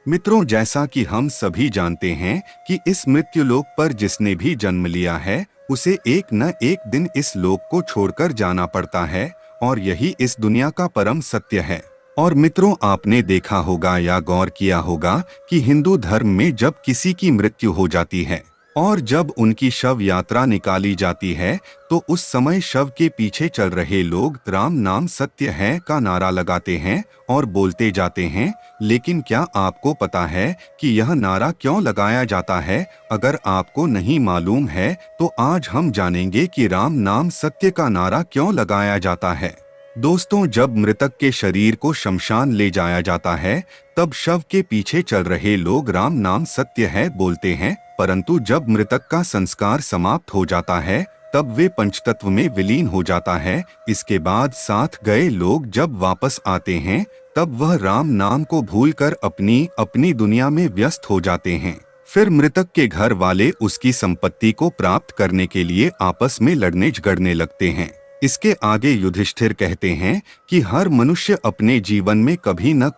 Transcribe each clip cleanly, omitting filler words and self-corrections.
मित्रों, जैसा कि हम सभी जानते हैं कि इस मृत्युलोक पर जिसने भी जन्म लिया है उसे एक न एक दिन इस लोक को छोड़कर जाना पड़ता है और यही इस दुनिया का परम सत्य है। और मित्रों, आपने देखा होगा या गौर किया होगा कि हिंदू धर्म में जब किसी की मृत्यु हो जाती है और जब उनकी शव यात्रा निकाली जाती है तो उस समय शव के पीछे चल रहे लोग राम नाम सत्य है का नारा लगाते हैं और बोलते जाते हैं। लेकिन क्या आपको पता है कि यह नारा क्यों लगाया जाता है? अगर आपको नहीं मालूम है तो आज हम जानेंगे कि राम नाम सत्य का नारा क्यों लगाया जाता है। दोस्तों, जब मृतक के शरीर को शमशान ले जाया जाता है तब शव के पीछे चल रहे लोग राम नाम सत्य है बोलते हैं, परंतु जब मृतक का संस्कार समाप्त हो जाता है तब वे पंचतत्व में विलीन हो जाता है। इसके बाद साथ गए लोग जब वापस आते हैं तब वह राम नाम को भूलकर अपनी अपनी दुनिया में व्यस्त हो जाते हैं। फिर मृतक के घर वाले उसकी संपत्ति को प्राप्त करने के लिए आपस में लड़ने झगड़ने लगते हैं। इसके आगे युधिष्ठिर कहते हैं कि हर मनुष्य अपने जीवन में कभी न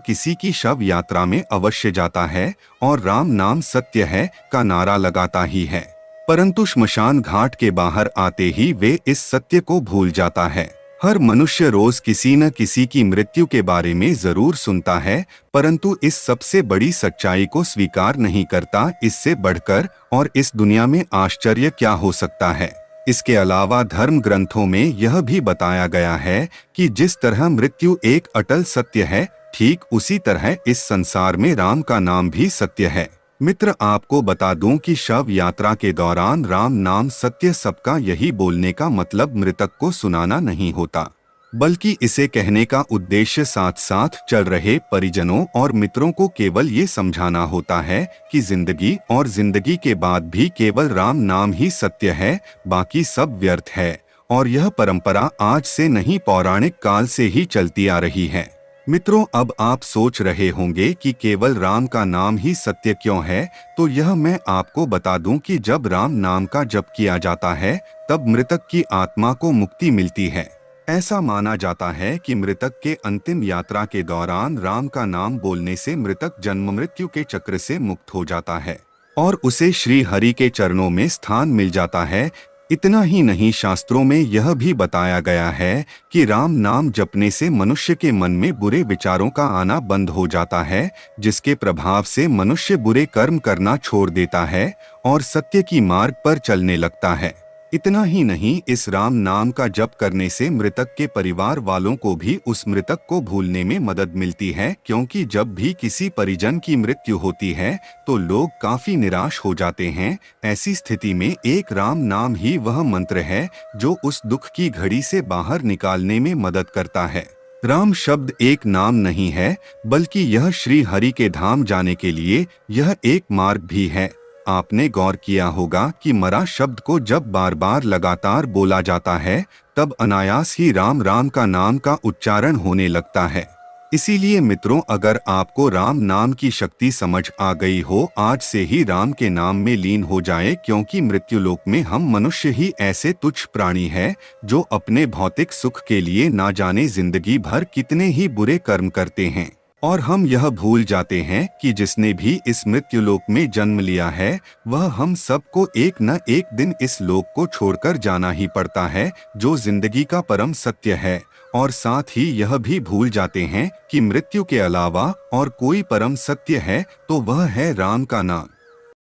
किसी की शव यात्रा में अवश्य जाता है और राम नाम सत्य है का नारा लगाता ही है, परंतु श्मशान घाट के बाहर आते ही वे इस सत्य को भूल जाता है। हर मनुष्य रोज किसी न किसी की मृत्यु के बारे में जरूर सुनता है, परंतु इस सबसे बड़ी सच्चाई को स्वीकार नहीं करता। इससे बढ़कर और इस दुनिया में आश्चर्य क्या हो सकता है? इसके अलावा धर्म ग्रंथों में यह भी बताया गया है कि जिस तरह मृत्यु एक अटल सत्य है, ठीक उसी तरह इस संसार में राम का नाम भी सत्य है। मित्र, आपको बता दूं कि शव यात्रा के दौरान राम नाम सत्य सबका यही बोलने का मतलब मृतक को सुनाना नहीं होता, बल्कि इसे कहने का उद्देश्य साथ साथ चल रहे परिजनों और मित्रों को केवल ये समझाना होता है कि जिंदगी और जिंदगी के बाद भी केवल राम नाम ही सत्य है, बाकी सब व्यर्थ है। और यह परंपरा आज से नहीं, पौराणिक काल से ही चलती आ रही है। मित्रों, अब आप सोच रहे होंगे कि केवल राम का नाम ही सत्य क्यों है, तो यह मैं आपको बता दूं कि जब राम नाम का जप किया जाता है तब मृतक की आत्मा को मुक्ति मिलती है। ऐसा माना जाता है कि मृतक के अंतिम यात्रा के दौरान राम का नाम बोलने से मृतक जन्म मृत्यु के चक्र से मुक्त हो जाता है और उसे श्री हरि के चरणों में स्थान मिल जाता है। इतना ही नहीं, शास्त्रों में यह भी बताया गया है कि राम नाम जपने से मनुष्य के मन में बुरे विचारों का आना बंद हो जाता है, जिसके प्रभाव से मनुष्य बुरे कर्म करना छोड़ देता है और सत्य की मार्ग पर चलने लगता है। इतना ही नहीं, इस राम नाम का जप करने से मृतक के परिवार वालों को भी उस मृतक को भूलने में मदद मिलती है, क्योंकि जब भी किसी परिजन की मृत्यु होती है तो लोग काफी निराश हो जाते हैं। ऐसी स्थिति में एक राम नाम ही वह मंत्र है जो उस दुख की घड़ी से बाहर निकालने में मदद करता है। राम शब्द एक नाम नहीं है, बल्कि यह श्री हरि के धाम जाने के लिए यह एक मार्ग भी है। आपने गौर किया होगा कि मरा शब्द को जब बार बार लगातार बोला जाता है तब अनायास ही राम राम का नाम का उच्चारण होने लगता है। इसीलिए मित्रों, अगर आपको राम नाम की शक्ति समझ आ गई हो, आज से ही राम के नाम में लीन हो जाए, क्योंकि मृत्युलोक में हम मनुष्य ही ऐसे तुच्छ प्राणी हैं जो अपने भौतिक सुख के लिए ना जाने जिंदगी भर कितने ही बुरे कर्म करते हैं। और हम यह भूल जाते हैं कि जिसने भी इस मृत्युलोक में जन्म लिया है वह हम सबको एक न एक दिन इस लोक को छोड़कर जाना ही पड़ता है, जो जिंदगी का परम सत्य है। और साथ ही यह भी भूल जाते हैं कि मृत्यु के अलावा और कोई परम सत्य है तो वह है राम का नाम।